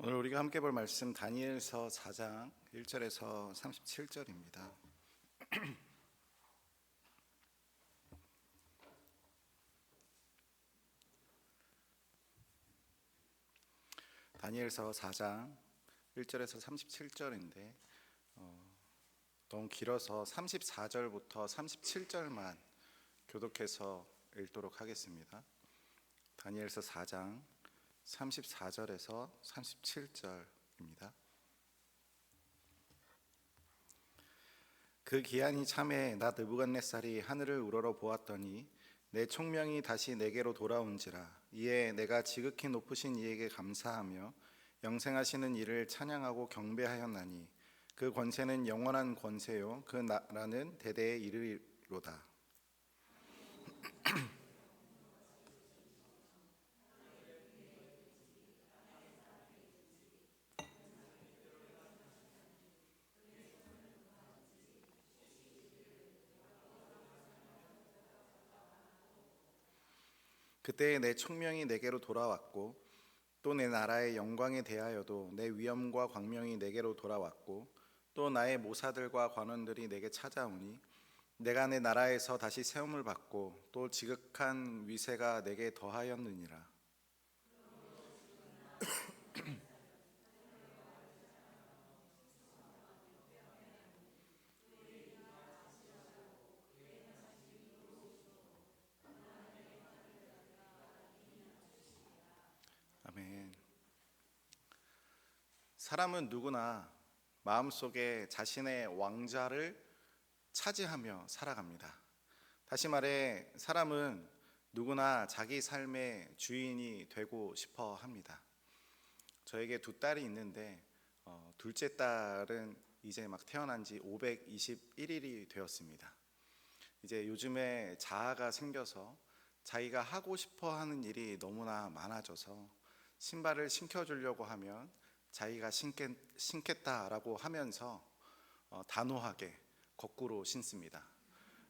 오늘 우리가 함께 볼 말씀 다니엘서 4장 1절에서 37절입니다. 다니엘서 4장 1절에서 37절인데 너무 길어서 34절부터 37절만 교독해서 읽도록 하겠습니다. 다니엘서 4장 34절에서 37절입니다. 그 기한이 참에 나 느부갓네살이 하늘을 우러러 보았더니 내 총명이 다시 내게로 돌아온지라. 이에 내가 지극히 높으신 이에게 감사하며 영생하시는 이를 찬양하고 경배하였나니 그 권세는 영원한 권세요 그 나라는 대대에 이르리로다. 그때에 내 총명이 내게로 돌아왔고 또 내 나라의 영광에 대하여도 내 위엄과 광명이 내게로 돌아왔고 또 나의 모사들과 관원들이 내게 찾아오니 내가 내 나라에서 다시 세움을 받고 또 지극한 위세가 내게 더하였느니라. 아멘. 사람은 누구나 마음속에 자신의 왕좌를 차지하며 살아갑니다. 다시 말해 사람은 누구나 자기 삶의 주인이 되고 싶어 합니다. 저에게 두 딸이 있는데 둘째 딸은 이제 막 태어난 지 521일이 되었습니다. 이제 요즘에 자아가 생겨서 자기가 하고 싶어 하는 일이 너무나 많아져서 신발을 신겨주려고 하면 자기가 신겠다라고 하면서 단호하게 거꾸로 신습니다.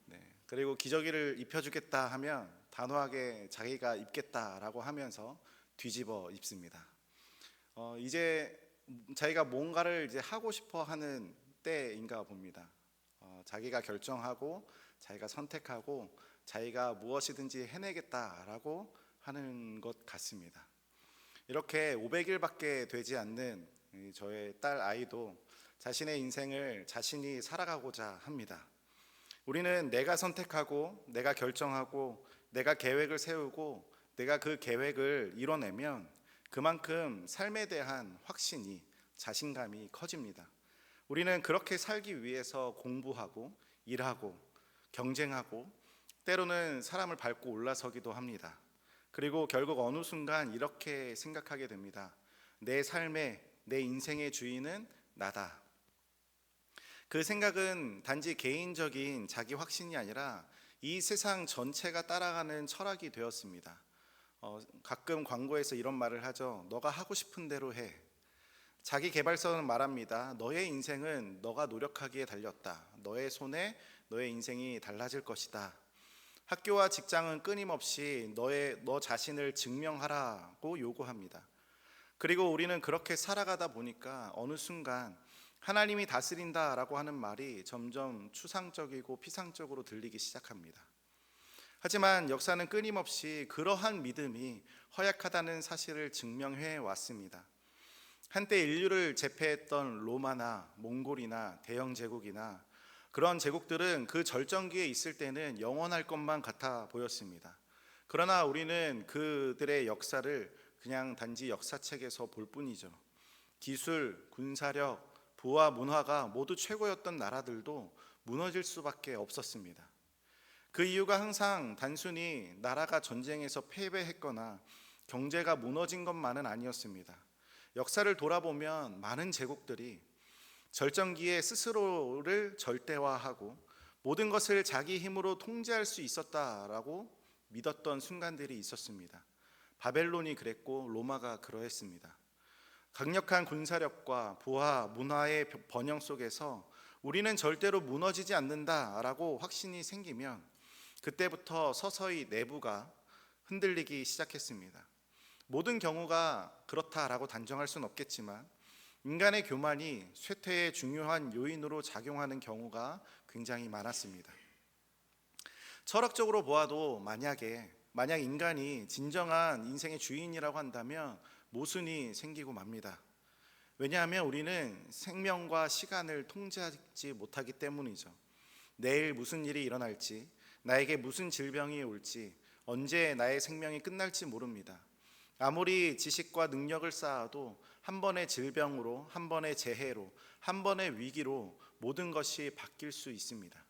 네. 그리고 기저귀를 입혀주겠다 하면 단호하게 자기가 입겠다라고 하면서 뒤집어 입습니다. 이제 자기가 뭔가를 이제 하고 싶어 하는 때인가 봅니다. 자기가 결정하고 자기가 선택하고 자기가 무엇이든지 해내겠다라고 하는 것 같습니다. 이렇게 500일밖에 되지 않는 저의 딸 아이도 자신의 인생을 자신이 살아가고자 합니다. 우리는 내가 선택하고 내가 결정하고 내가 계획을 세우고 내가 그 계획을 이뤄내면 그만큼 삶에 대한 확신이, 자신감이 커집니다. 우리는 그렇게 살기 위해서 공부하고 일하고 경쟁하고 때로는 사람을 밟고 올라서기도 합니다. 그리고 결국 어느 순간 이렇게 생각하게 됩니다. 내 삶의, 내 인생의 주인은 나다. 그 생각은 단지 개인적인 자기 확신이 아니라 이 세상 전체가 따라가는 철학이 되었습니다. 가끔 광고에서 이런 말을 하죠. 너가 하고 싶은 대로 해. 자기 개발서는 말합니다. 너의 인생은 너가 노력하기에 달렸다. 너의 손에 너의 인생이 달라질 것이다. 학교와 직장은 끊임없이 너 자신을 증명하라고 요구합니다. 그리고 우리는 그렇게 살아가다 보니까 어느 순간 하나님이 다스린다라고 하는 말이 점점 추상적이고 피상적으로 들리기 시작합니다. 하지만 역사는 끊임없이 그러한 믿음이 허약하다는 사실을 증명해 왔습니다. 한때 인류를 제패했던 로마나 몽골이나 대영 제국이나 그런 제국들은 그 절정기에 있을 때는 영원할 것만 같아 보였습니다. 그러나 우리는 그들의 역사를 그냥 단지 역사책에서 볼 뿐이죠. 기술, 군사력, 부와 문화가 모두 최고였던 나라들도 무너질 수밖에 없었습니다. 그 이유가 항상 단순히 나라가 전쟁에서 패배했거나 경제가 무너진 것만은 아니었습니다. 역사를 돌아보면 많은 제국들이 절정기에 스스로를 절대화하고 모든 것을 자기 힘으로 통제할 수 있었다라고 믿었던 순간들이 있었습니다. 바벨론이 그랬고 로마가 그러했습니다. 강력한 군사력과 부와 문화의 번영 속에서 우리는 절대로 무너지지 않는다라고 확신이 생기면 그때부터 서서히 내부가 흔들리기 시작했습니다. 모든 경우가 그렇다라고 단정할 수는 없겠지만 인간의 교만이 쇠퇴의 중요한 요인으로 작용하는 경우가 굉장히 많았습니다. 철학적으로 보아도 만약 인간이 진정한 인생의 주인이라고 한다면 모순이 생기고 맙니다. 왜냐하면 우리는 생명과 시간을 통제하지 못하기 때문이죠. 내일 무슨 일이 일어날지, 나에게 무슨 질병이 올지, 언제 나의 생명이 끝날지 모릅니다. 아무리 지식과 능력을 쌓아도 한 번의 질병으로, 한 번의 재해로, 한 번의 위기로 모든 것이 바뀔 수 있습니다.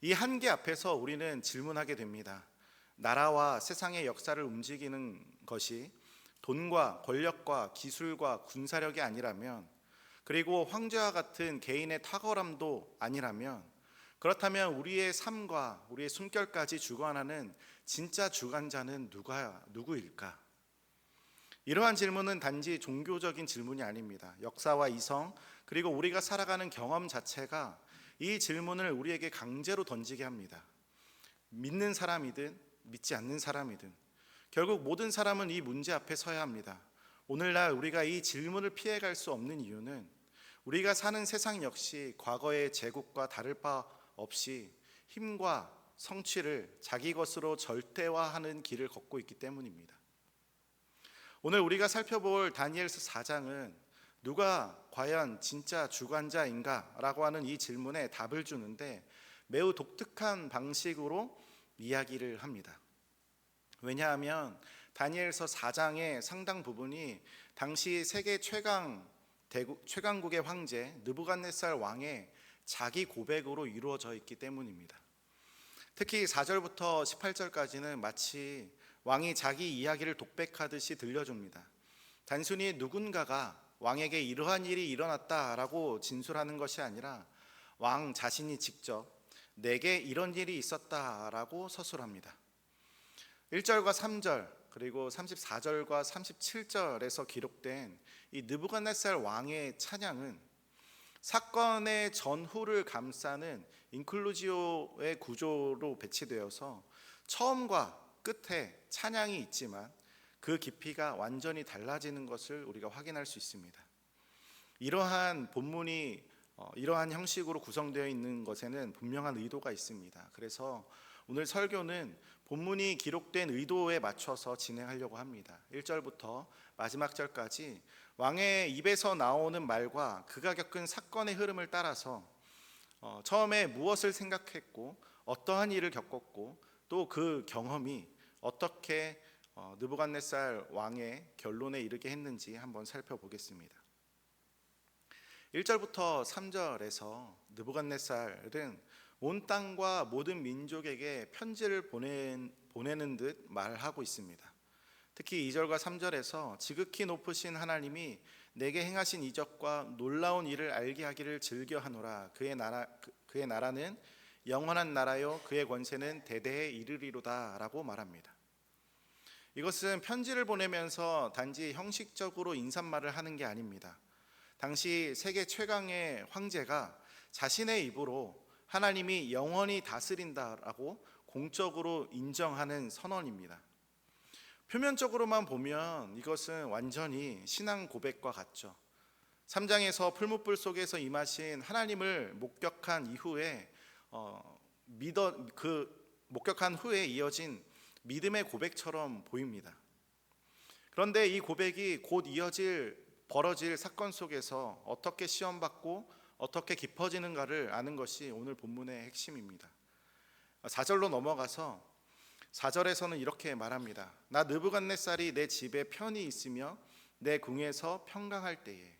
이 한계 앞에서 우리는 질문하게 됩니다. 나라와 세상의 역사를 움직이는 것이 돈과 권력과 기술과 군사력이 아니라면, 그리고 황제와 같은 개인의 탁월함도 아니라면, 그렇다면 우리의 삶과 우리의 숨결까지 주관하는 진짜 주관자는 누구일까? 이러한 질문은 단지 종교적인 질문이 아닙니다. 역사와 이성, 그리고 우리가 살아가는 경험 자체가 이 질문을 우리에게 강제로 던지게 합니다. 믿는 사람이든 믿지 않는 사람이든 결국 모든 사람은 이 문제 앞에 서야 합니다. 오늘날 우리가 이 질문을 피해갈 수 없는 이유는 우리가 사는 세상 역시 과거의 제국과 다를 바 없이 힘과 성취를 자기 것으로 절대화하는 길을 걷고 있기 때문입니다. 오늘 우리가 살펴볼 다니엘서 4장은 누가 과연 진짜 주관자인가? 라고 하는 이 질문에 답을 주는데 매우 독특한 방식으로 이야기를 합니다. 왜냐하면 다니엘서 4장의 상당 부분이 당시 세계 최강국의 황제 느부갓네살 왕의 자기 고백으로 이루어져 있기 때문입니다. 특히 4절부터 18절까지는 마치 왕이 자기 이야기를 독백하듯이 들려줍니다. 단순히 누군가가 왕에게 이러한 일이 일어났다라고 진술하는 것이 아니라 왕 자신이 직접 내게 이런 일이 있었다라고 서술합니다. 1절과 3절 그리고 34절과 37절에서 기록된 이 느부갓네살 왕의 찬양은 사건의 전후를 감싸는 인클루지오의 구조로 배치되어서 처음과 끝에 찬양이 있지만 그 깊이가 완전히 달라지는 것을 우리가 확인할 수 있습니다. 이러한 본문이 이러한 형식으로 구성되어 있는 것에는 분명한 의도가 있습니다. 그래서 오늘 설교는 본문이 기록된 의도에 맞춰서 진행하려고 합니다. 1절부터 마지막 절까지 왕의 입에서 나오는 말과 그가 겪은 사건의 흐름을 따라서 처음에 무엇을 생각했고 어떠한 일을 겪었고 또 그 경험이 어떻게 느부갓네살 왕의 결론에 이르게 했는지 한번 살펴보겠습니다. 1절부터 3절에서 느부갓네살은 온 땅과 모든 민족에게 편지를 보내는 듯 말하고 있습니다. 특히 2절과 3절에서 지극히 높으신 하나님이 내게 행하신 이적과 놀라운 일을 알게 하기를 즐겨하노라. 그의 나라는 영원한 나라요 그의 권세는 대대에 이르리로다 라고 말합니다. 이것은 편지를 보내면서 단지 형식적으로 인사말을 하는 게 아닙니다. 당시 세계 최강의 황제가 자신의 입으로 하나님이 영원히 다스린다라고 공적으로 인정하는 선언입니다. 표면적으로만 보면 이것은 완전히 신앙 고백과 같죠. 3장에서 풀무불 속에서 임하신 하나님을 목격한 이후에 목격한 후에 이어진 믿음의 고백처럼 보입니다. 그런데 이 고백이 곧 벌어질 사건 속에서 어떻게 시험받고 어떻게 깊어지는가를 아는 것이 오늘 본문의 핵심입니다. 4절로 넘어가서 4절에서는 이렇게 말합니다. 나 느부갓네살이 내 집에 편히 있으며 내 궁에서 평강할 때에.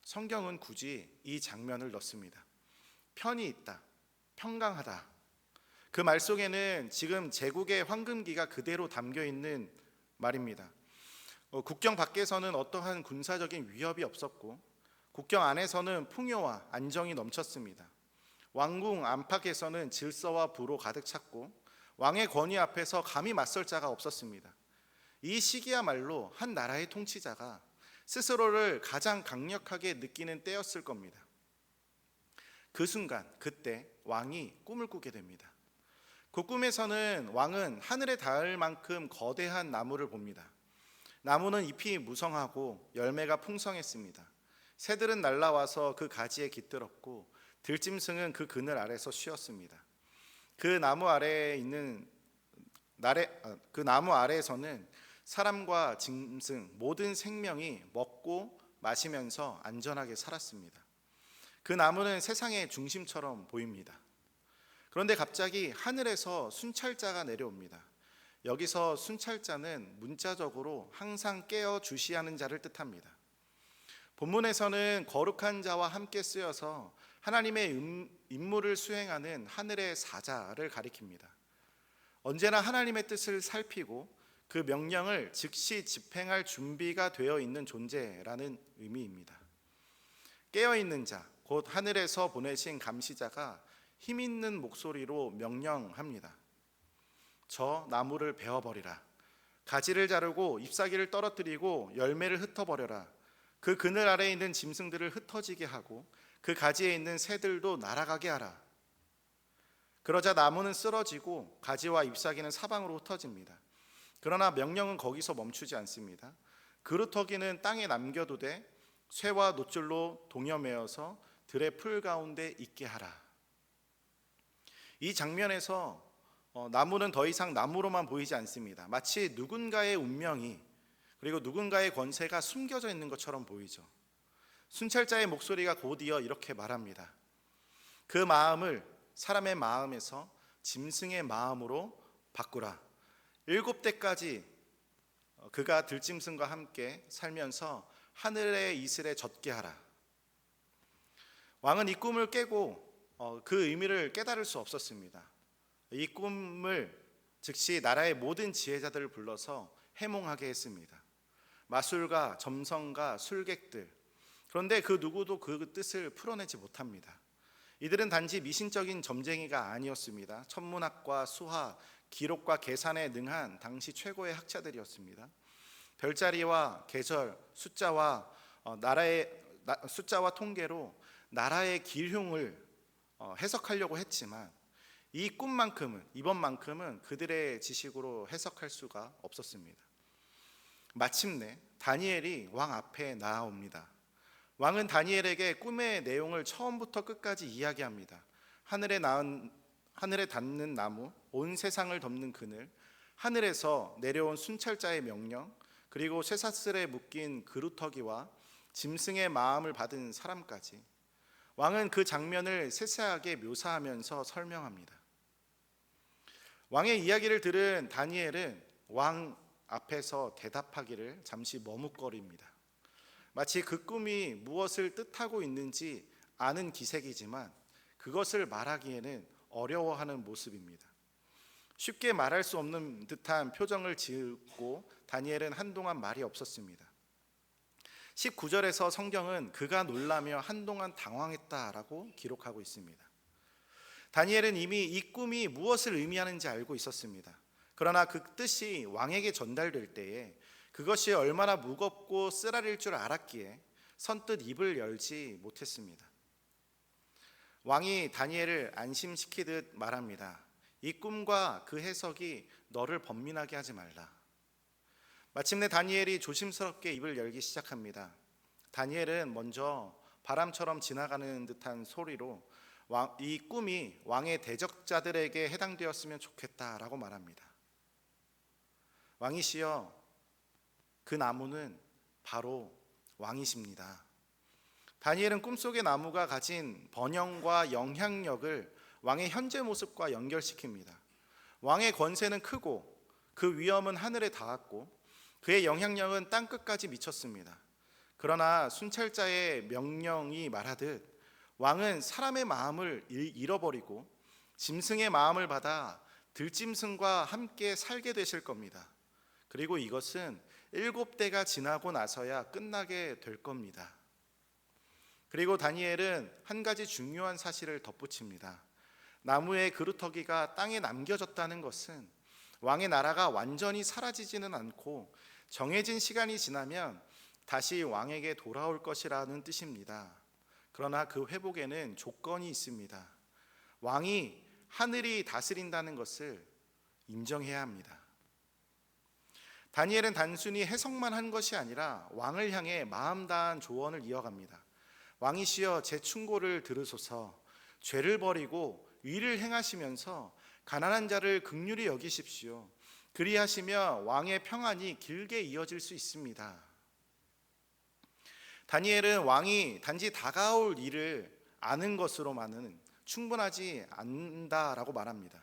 성경은 굳이 이 장면을 넣습니다. 편히 있다, 평강하다. 그 말 속에는 지금 제국의 황금기가 그대로 담겨 있는 말입니다. 국경 밖에서는 어떠한 군사적인 위협이 없었고 국경 안에서는 풍요와 안정이 넘쳤습니다. 왕궁 안팎에서는 질서와 부로 가득 찼고 왕의 권위 앞에서 감히 맞설 자가 없었습니다. 이 시기야말로 한 나라의 통치자가 스스로를 가장 강력하게 느끼는 때였을 겁니다. 그 순간 그때 왕이 꿈을 꾸게 됩니다. 그 꿈에서는 왕은 하늘에 닿을 만큼 거대한 나무를 봅니다. 나무는 잎이 무성하고 열매가 풍성했습니다. 새들은 날아와서 그 가지에 깃들었고 들짐승은 그 그늘 아래서 쉬었습니다. 그 나무 아래에서는 사람과 짐승 모든 생명이 먹고 마시면서 안전하게 살았습니다. 그 나무는 세상의 중심처럼 보입니다. 그런데 갑자기 하늘에서 순찰자가 내려옵니다. 여기서 순찰자는 문자적으로 항상 깨어 주시하는 자를 뜻합니다. 본문에서는 거룩한 자와 함께 쓰여서 하나님의 임무를 수행하는 하늘의 사자를 가리킵니다. 언제나 하나님의 뜻을 살피고 그 명령을 즉시 집행할 준비가 되어 있는 존재라는 의미입니다. 깨어있는 자, 곧 하늘에서 보내신 감시자가 힘있는 목소리로 명령합니다. 저 나무를 베어버리라. 가지를 자르고 잎사귀를 떨어뜨리고 열매를 흩어버려라. 그 그늘 아래에 있는 짐승들을 흩어지게 하고 그 가지에 있는 새들도 날아가게 하라. 그러자 나무는 쓰러지고 가지와 잎사귀는 사방으로 흩어집니다. 그러나 명령은 거기서 멈추지 않습니다. 그루터기는 땅에 남겨두되 쇠와 노줄로 동여매어서 들의 풀 가운데 있게 하라. 이 장면에서 나무는 더 이상 나무로만 보이지 않습니다. 마치 누군가의 운명이 그리고 누군가의 권세가 숨겨져 있는 것처럼 보이죠. 순찰자의 목소리가 곧이어 이렇게 말합니다. 그 마음을 사람의 마음에서 짐승의 마음으로 바꾸라. 7대까지 그가 들짐승과 함께 살면서 하늘의 이슬에 젖게 하라. 왕은 이 꿈을 깨고 그 의미를 깨달을 수 없었습니다. 이 꿈을 즉시 나라의 모든 지혜자들을 불러서 해몽하게 했습니다. 마술가, 점성가, 술객들. 그런데 그 누구도 그 뜻을 풀어내지 못합니다. 이들은 단지 미신적인 점쟁이가 아니었습니다. 천문학과 수학, 기록과 계산에 능한 당시 최고의 학자들이었습니다. 별자리와 계절, 숫자와 통계로 나라의 기흉을 해석하려고 했지만 이번만큼은 그들의 지식으로 해석할 수가 없었습니다. 마침내 다니엘이 왕 앞에 나아옵니다. 왕은 다니엘에게 꿈의 내용을 처음부터 끝까지 이야기합니다. 하늘에 닿는 나무, 온 세상을 덮는 그늘, 하늘에서 내려온 순찰자의 명령, 그리고 쇠사슬에 묶인 그루터기와 짐승의 마음을 받은 사람까지 왕은 그 장면을 세세하게 묘사하면서 설명합니다. 왕의 이야기를 들은 다니엘은 왕 앞에서 대답하기를 잠시 머뭇거립니다. 마치 그 꿈이 무엇을 뜻하고 있는지 아는 기색이지만 그것을 말하기에는 어려워하는 모습입니다. 쉽게 말할 수 없는 듯한 표정을 지었고 다니엘은 한동안 말이 없었습니다. 19절에서 성경은 그가 놀라며 한동안 당황했다라고 기록하고 있습니다. 다니엘은 이미 이 꿈이 무엇을 의미하는지 알고 있었습니다. 그러나 그 뜻이 왕에게 전달될 때에 그것이 얼마나 무겁고 쓰라릴 줄 알았기에 선뜻 입을 열지 못했습니다. 왕이 다니엘을 안심시키듯 말합니다. 이 꿈과 그 해석이 너를 번민하게 하지 말라. 마침내 다니엘이 조심스럽게 입을 열기 시작합니다. 다니엘은 먼저 바람처럼 지나가는 듯한 소리로 이 꿈이 왕의 대적자들에게 해당되었으면 좋겠다라고 말합니다. 왕이시여, 그 나무는 바로 왕이십니다. 다니엘은 꿈속의 나무가 가진 번영과 영향력을 왕의 현재 모습과 연결시킵니다. 왕의 권세는 크고 그 위엄은 하늘에 닿았고 그의 영향력은 땅끝까지 미쳤습니다. 그러나 순찰자의 명령이 말하듯 왕은 사람의 마음을 잃어버리고 짐승의 마음을 받아 들짐승과 함께 살게 되실 겁니다. 그리고 이것은 7대가 지나고 나서야 끝나게 될 겁니다. 그리고 다니엘은 한 가지 중요한 사실을 덧붙입니다. 나무의 그루터기가 땅에 남겨졌다는 것은 왕의 나라가 완전히 사라지지는 않고 정해진 시간이 지나면 다시 왕에게 돌아올 것이라는 뜻입니다. 그러나 그 회복에는 조건이 있습니다. 왕이 하늘이 다스린다는 것을 인정해야 합니다. 다니엘은 단순히 해석만 한 것이 아니라 왕을 향해 마음 다한 조언을 이어갑니다. 왕이시여 제 충고를 들으소서. 죄를 버리고 의를 행하시면서 가난한 자를 긍휼히 여기십시오. 그리하시며 왕의 평안이 길게 이어질 수 있습니다. 다니엘은 왕이 단지 다가올 일을 아는 것으로만은 충분하지 않는다라고 말합니다.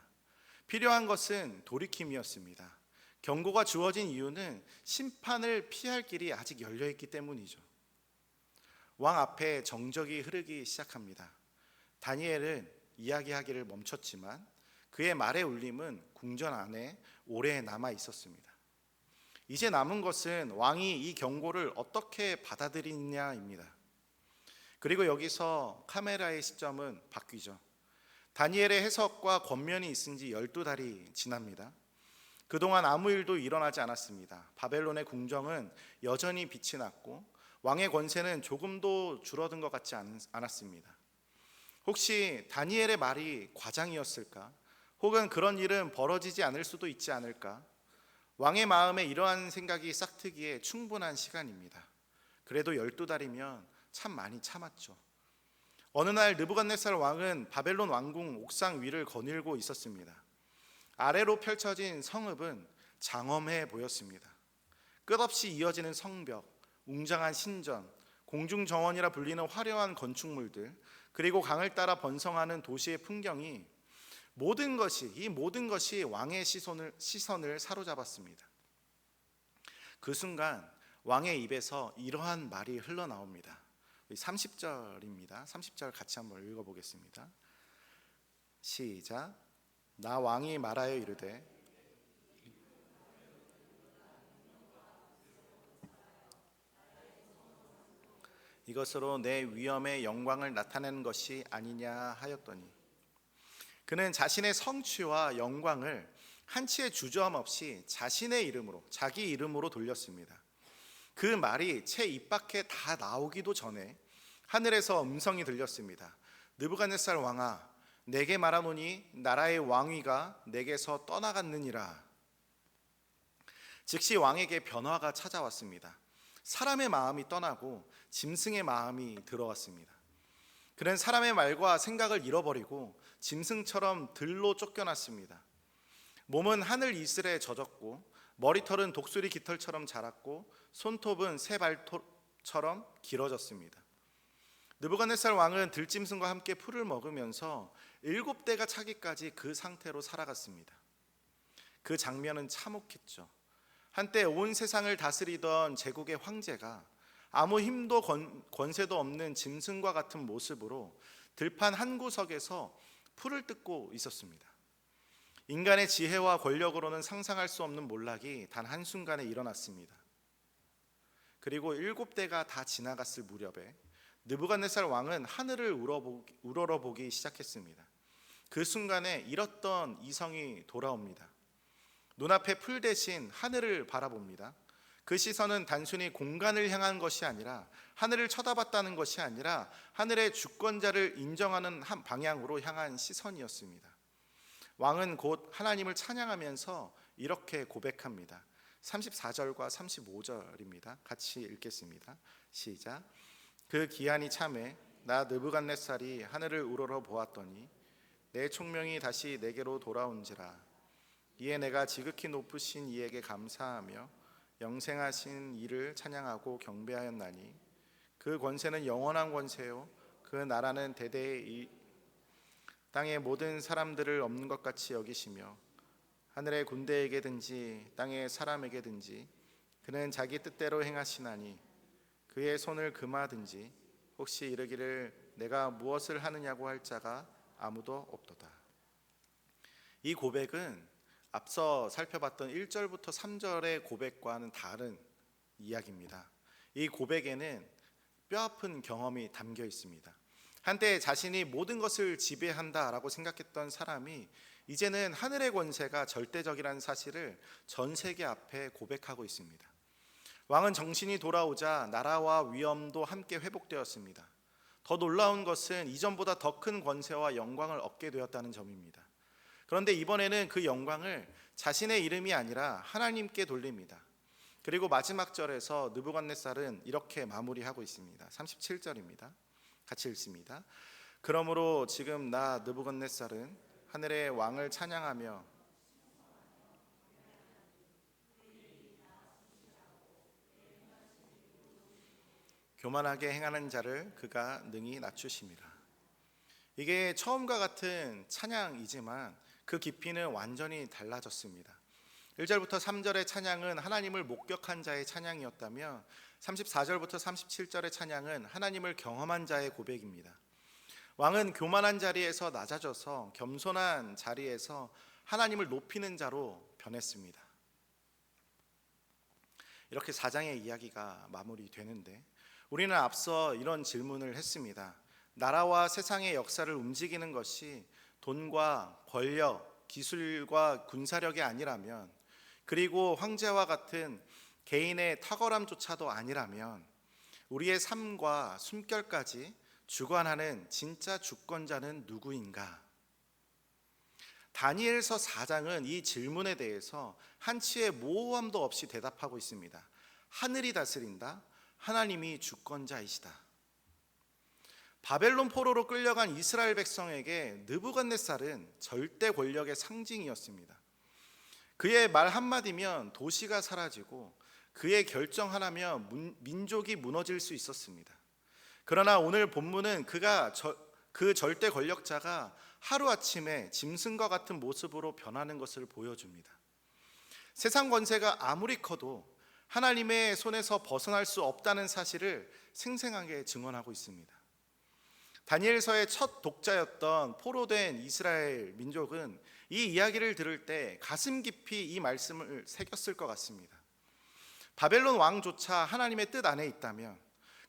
필요한 것은 돌이킴이었습니다. 경고가 주어진 이유는 심판을 피할 길이 아직 열려있기 때문이죠. 왕 앞에 정적이 흐르기 시작합니다. 다니엘은 이야기하기를 멈췄지만 그의 말의 울림은 궁전 안에 오래 남아 있었습니다. 이제 남은 것은 왕이 이 경고를 어떻게 받아들이느냐입니다. 그리고 여기서 카메라의 시점은 바뀌죠. 다니엘의 해석과 권면이 있은 지 12달이 지납니다. 그동안 아무 일도 일어나지 않았습니다. 바벨론의 궁정은 여전히 빛이 났고 왕의 권세는 조금도 줄어든 것 같지 않았습니다. 혹시 다니엘의 말이 과장이었을까? 혹은 그런 일은 벌어지지 않을 수도 있지 않을까? 왕의 마음에 이러한 생각이 싹트기에 충분한 시간입니다. 그래도 12달이면 참 많이 참았죠. 어느 날 느부갓네살 왕은 바벨론 왕궁 옥상 위를 거닐고 있었습니다. 아래로 펼쳐진 성읍은 장엄해 보였습니다. 끝없이 이어지는 성벽, 웅장한 신전, 공중정원이라 불리는 화려한 건축물들, 그리고 강을 따라 번성하는 도시의 풍경이 이 모든 것이 왕의 시선을 사로잡았습니다. 그 순간 왕의 입에서 이러한 말이 흘러나옵니다. 30절입니다. 30절 같이 한번 읽어보겠습니다. 시작. 나 왕이 말하여 이르되 이것으로 내 위엄의 영광을 나타내는 것이 아니냐 하였더니, 그는 자신의 성취와 영광을 한치의 주저함 없이 자신의 이름으로, 자기 이름으로 돌렸습니다. 그 말이 채 입 밖에 다 나오기도 전에 하늘에서 음성이 들렸습니다. 느부갓네살 왕아, 내게 말하노니 나라의 왕위가 내게서 떠나갔느니라. 즉시 왕에게 변화가 찾아왔습니다. 사람의 마음이 떠나고 짐승의 마음이 들어왔습니다. 그는 사람의 말과 생각을 잃어버리고 짐승처럼 들로 쫓겨났습니다. 몸은 하늘 이슬에 젖었고 머리털은 독수리 깃털처럼 자랐고 손톱은 새 발톱처럼 길어졌습니다. 느부갓네살 왕은 들짐승과 함께 풀을 먹으면서 7대가 차기까지 그 상태로 살아갔습니다. 그 장면은 참혹했죠. 한때 온 세상을 다스리던 제국의 황제가 아무 힘도 권세도 없는 짐승과 같은 모습으로 들판 한 구석에서 풀을 뜯고 있었습니다. 인간의 지혜와 권력으로는 상상할 수 없는 몰락이 단 한순간에 일어났습니다. 그리고 7대가 다 지나갔을 무렵에 느부갓네살 왕은 하늘을 우러러보기 시작했습니다. 그 순간에 잃었던 이성이 돌아옵니다. 눈앞에 풀 대신 하늘을 바라봅니다. 그 시선은 단순히 공간을 향한 것이 아니라, 하늘을 쳐다봤다는 것이 아니라 하늘의 주권자를 인정하는 한 방향으로 향한 시선이었습니다. 왕은 곧 하나님을 찬양하면서 이렇게 고백합니다. 34절과 35절입니다. 같이 읽겠습니다. 시작. 그 기한이 참에 나 느부갓네살이 하늘을 우러러 보았더니 내 총명이 다시 내게로 돌아온지라. 이에 내가 지극히 높으신 이에게 감사하며 영생하신 이를 찬양하고 경배하였나니, 그 권세는 영원한 권세요 그 나라는 대대의 땅의 모든 사람들을 없는 것 같이 여기시며 하늘의 군대에게든지 땅의 사람에게든지 그는 자기 뜻대로 행하시나니, 그의 손을 금하든지 혹시 이르기를 내가 무엇을 하느냐고 할 자가 아무도 없도다. 이 고백은 앞서 살펴봤던 1절부터 3절의 고백과는 다른 이야기입니다. 이 고백에는 뼈아픈 경험이 담겨 있습니다. 한때 자신이 모든 것을 지배한다라고 생각했던 사람이 이제는 하늘의 권세가 절대적이라는 사실을 전 세계 앞에 고백하고 있습니다. 왕은 정신이 돌아오자 나라와 위엄도 함께 회복되었습니다. 더 놀라운 것은 이전보다 더 큰 권세와 영광을 얻게 되었다는 점입니다. 그런데 이번에는 그 영광을 자신의 이름이 아니라 하나님께 돌립니다. 그리고 마지막 절에서 느부갓네살은 이렇게 마무리하고 있습니다. 37절입니다. 같이 읽습니다. 그러므로 지금 나 느부갓네살은 하늘의 왕을 찬양하며 교만하게 행하는 자를 그가 능히 낮추심이라. 이게 처음과 같은 찬양이지만 그 깊이는 완전히 달라졌습니다. 1절부터 3절의 찬양은 하나님을 목격한 자의 찬양이었다면 34절부터 37절의 찬양은 하나님을 경험한 자의 고백입니다. 왕은 교만한 자리에서 낮아져서 겸손한 자리에서 하나님을 높이는 자로 변했습니다. 이렇게 4장의 이야기가 마무리되는데 우리는 앞서 이런 질문을 했습니다. 나라와 세상의 역사를 움직이는 것이 돈과 권력, 기술과 군사력이 아니라면, 그리고 황제와 같은 개인의 탁월함조차도 아니라면 우리의 삶과 숨결까지 주관하는 진짜 주권자는 누구인가? 다니엘서 4장은 이 질문에 대해서 한치의 모호함도 없이 대답하고 있습니다. 하늘이 다스린다. 하나님이 주권자이시다. 바벨론 포로로 끌려간 이스라엘 백성에게 느부갓네살은 절대 권력의 상징이었습니다. 그의 말 한마디면 도시가 사라지고 그의 결정 하나면 민족이 무너질 수 있었습니다. 그러나 오늘 본문은 그 절대 권력자가 하루아침에 짐승과 같은 모습으로 변하는 것을 보여줍니다. 세상 권세가 아무리 커도 하나님의 손에서 벗어날 수 없다는 사실을 생생하게 증언하고 있습니다. 다니엘서의 첫 독자였던 포로된 이스라엘 민족은 이 이야기를 들을 때 가슴 깊이 이 말씀을 새겼을 것 같습니다. 바벨론 왕조차 하나님의 뜻 안에 있다면,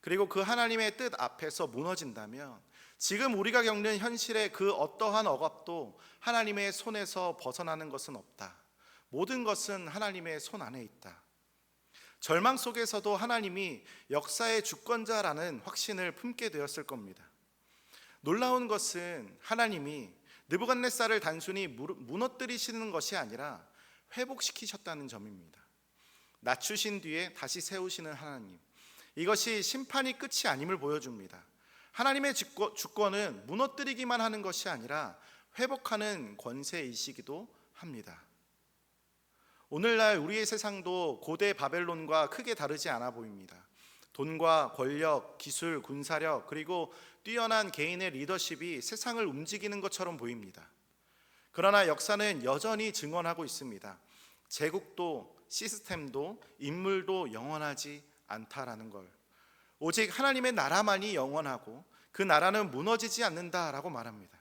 그리고 그 하나님의 뜻 앞에서 무너진다면 지금 우리가 겪는 현실의 그 어떠한 억압도 하나님의 손에서 벗어나는 것은 없다. 모든 것은 하나님의 손 안에 있다. 절망 속에서도 하나님이 역사의 주권자라는 확신을 품게 되었을 겁니다. 놀라운 것은 하나님이 느부갓네살을 단순히 무너뜨리시는 것이 아니라 회복시키셨다는 점입니다. 낮추신 뒤에 다시 세우시는 하나님, 이것이 심판이 끝이 아님을 보여줍니다. 하나님의 주권은 무너뜨리기만 하는 것이 아니라 회복하는 권세이시기도 합니다. 오늘날 우리의 세상도 고대 바벨론과 크게 다르지 않아 보입니다. 돈과 권력, 기술, 군사력, 그리고 뛰어난 개인의 리더십이 세상을 움직이는 것처럼 보입니다. 그러나 역사는 여전히 증언하고 있습니다. 제국도 시스템도 인물도 영원하지 않다라는 걸. 오직 하나님의 나라만이 영원하고 그 나라는 무너지지 않는다라고 말합니다.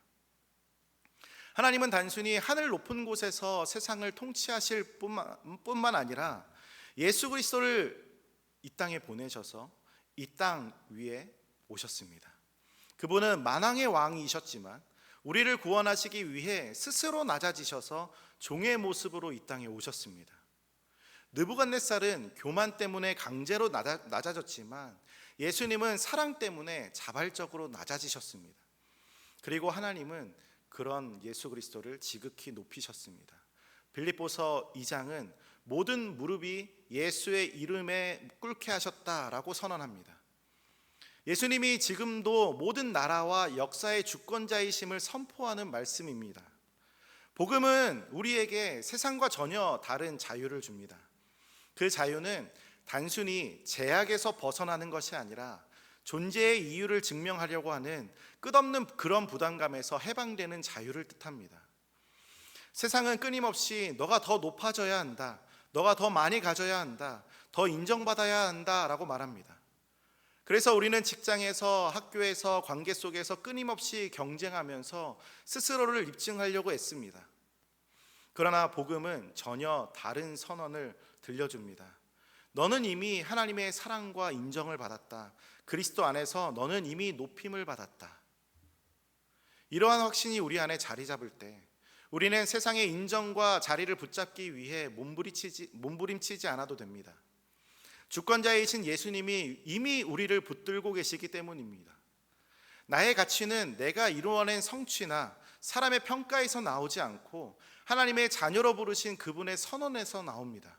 하나님은 단순히 하늘 높은 곳에서 세상을 통치하실 뿐만 아니라 예수 그리스도를 이 땅에 보내셔서 이 땅 위에 오셨습니다. 그분은 만왕의 왕이셨지만 우리를 구원하시기 위해 스스로 낮아지셔서 종의 모습으로 이 땅에 오셨습니다. 느부갓네살은 교만 때문에 강제로 낮아졌지만 예수님은 사랑 때문에 자발적으로 낮아지셨습니다. 그리고 하나님은 그런 예수 그리스도를 지극히 높이셨습니다. 빌립보서 2장은 모든 무릎이 예수의 이름에 꿇게 하셨다라고 선언합니다. 예수님이 지금도 모든 나라와 역사의 주권자이심을 선포하는 말씀입니다. 복음은 우리에게 세상과 전혀 다른 자유를 줍니다. 그 자유는 단순히 제약에서 벗어나는 것이 아니라 존재의 이유를 증명하려고 하는 끝없는 그런 부담감에서 해방되는 자유를 뜻합니다. 세상은 끊임없이 너가 더 높아져야 한다, 너가 더 많이 가져야 한다, 더 인정받아야 한다라고 말합니다. 그래서 우리는 직장에서, 학교에서, 관계 속에서 끊임없이 경쟁하면서 스스로를 입증하려고 애씁니다. 그러나 복음은 전혀 다른 선언을 들려줍니다. 너는 이미 하나님의 사랑과 인정을 받았다. 그리스도 안에서 너는 이미 높임을 받았다. 이러한 확신이 우리 안에 자리 잡을 때 우리는 세상의 인정과 자리를 붙잡기 위해 몸부림치지 않아도 됩니다. 주권자이신 예수님이 이미 우리를 붙들고 계시기 때문입니다. 나의 가치는 내가 이루어낸 성취나 사람의 평가에서 나오지 않고 하나님의 자녀로 부르신 그분의 선언에서 나옵니다.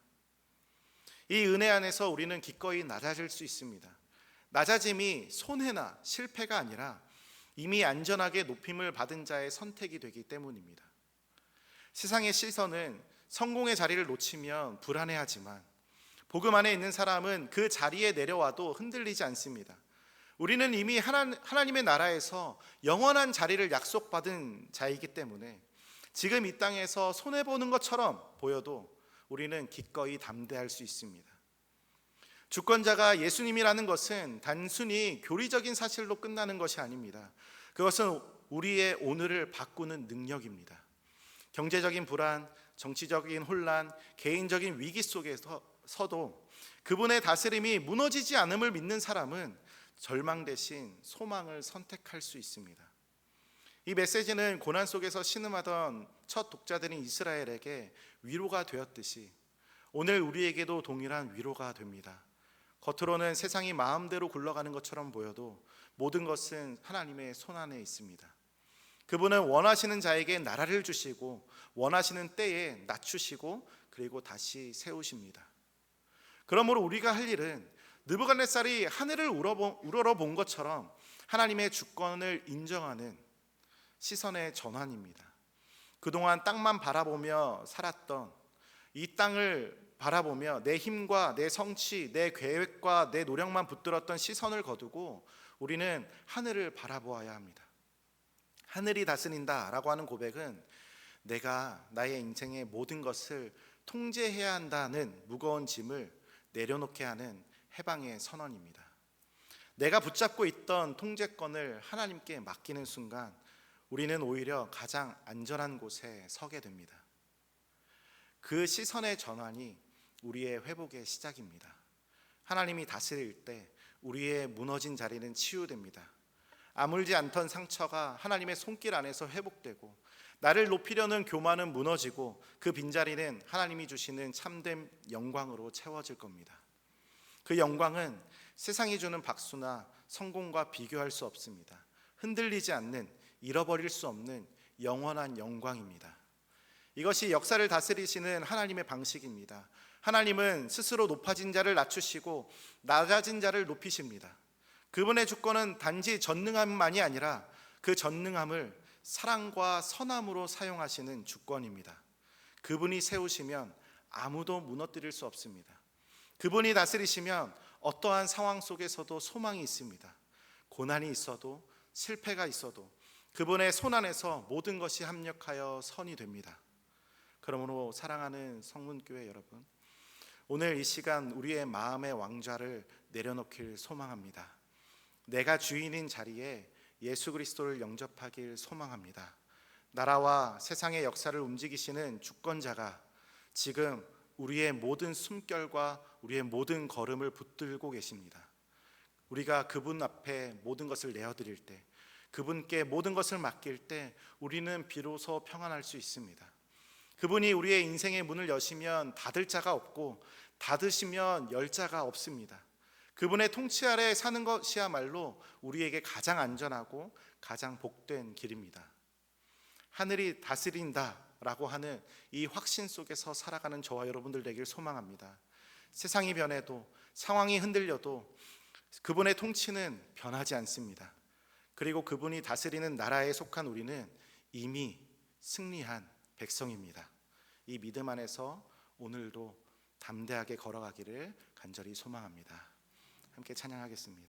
이 은혜 안에서 우리는 기꺼이 낮아질 수 있습니다. 낮아짐이 손해나 실패가 아니라 이미 안전하게 높임을 받은 자의 선택이 되기 때문입니다. 세상의 시선은 성공의 자리를 놓치면 불안해하지만 복음 안에 있는 사람은 그 자리에 내려와도 흔들리지 않습니다. 우리는 이미 하나님의 나라에서 영원한 자리를 약속받은 자이기 때문에 지금 이 땅에서 손해보는 것처럼 보여도 우리는 기꺼이 담대할 수 있습니다. 주권자가 예수님이라는 것은 단순히 교리적인 사실로 끝나는 것이 아닙니다. 그것은 우리의 오늘을 바꾸는 능력입니다. 경제적인 불안, 정치적인 혼란, 개인적인 위기 속에서도 그분의 다스림이 무너지지 않음을 믿는 사람은 절망 대신 소망을 선택할 수 있습니다. 이 메시지는 고난 속에서 신음하던 첫 독자들인 이스라엘에게 위로가 되었듯이 오늘 우리에게도 동일한 위로가 됩니다. 겉으로는 세상이 마음대로 굴러가는 것처럼 보여도 모든 것은 하나님의 손안에 있습니다. 그분은 원하시는 자에게 나라를 주시고 원하시는 때에 낮추시고 그리고 다시 세우십니다. 그러므로 우리가 할 일은 느부갓네살이 하늘을 우러러본 것처럼 하나님의 주권을 인정하는 시선의 전환입니다. 그동안 땅만 바라보며 살았던 이 땅을 바라보며 내 힘과 내 성취, 내 계획과 내 노력만 붙들었던 시선을 거두고 우리는 하늘을 바라보아야 합니다. 하늘이 다스린다라고 하는 고백은 내가 나의 인생의 모든 것을 통제해야 한다는 무거운 짐을 내려놓게 하는 해방의 선언입니다. 내가 붙잡고 있던 통제권을 하나님께 맡기는 순간 우리는 오히려 가장 안전한 곳에 서게 됩니다. 그 시선의 전환이 우리의 회복의 시작입니다. 하나님이 다스릴 때 우리의 무너진 자리는 치유됩니다. 아물지 않던 상처가 하나님의 손길 안에서 회복되고 나를 높이려는 교만은 무너지고 그 빈자리는 하나님이 주시는 참된 영광으로 채워질 겁니다. 그 영광은 세상이 주는 박수나 성공과 비교할 수 없습니다. 흔들리지 않는, 잃어버릴 수 없는 영원한 영광입니다. 이것이 역사를 다스리시는 하나님의 방식입니다. 하나님은 스스로 높아진 자를 낮추시고 낮아진 자를 높이십니다. 그분의 주권은 단지 전능함만이 아니라 그 전능함을 사랑과 선함으로 사용하시는 주권입니다. 그분이 세우시면 아무도 무너뜨릴 수 없습니다. 그분이 다스리시면 어떠한 상황 속에서도 소망이 있습니다. 고난이 있어도 실패가 있어도 그분의 손 안에서 모든 것이 합력하여 선이 됩니다. 그러므로 사랑하는 성문교회 여러분, 오늘 이 시간 우리의 마음의 왕좌를 내려놓길 소망합니다. 내가 주인인 자리에 예수 그리스도를 영접하길 소망합니다. 나라와 세상의 역사를 움직이시는 주권자가 지금 우리의 모든 숨결과 우리의 모든 걸음을 붙들고 계십니다. 우리가 그분 앞에 모든 것을 내어드릴 때, 그분께 모든 것을 맡길 때 우리는 비로소 평안할 수 있습니다. 그분이 우리의 인생의 문을 여시면 닫을 자가 없고 닫으시면 열 자가 없습니다. 그분의 통치 아래 사는 것이야말로 우리에게 가장 안전하고 가장 복된 길입니다. 하늘이 다스린다라고 하는 이 확신 속에서 살아가는 저와 여러분들 되길 소망합니다. 세상이 변해도 상황이 흔들려도 그분의 통치는 변하지 않습니다. 그리고 그분이 다스리는 나라에 속한 우리는 이미 승리한 백성입니다. 이 믿음 안에서 오늘도 담대하게 걸어가기를 간절히 소망합니다. 함께 찬양하겠습니다.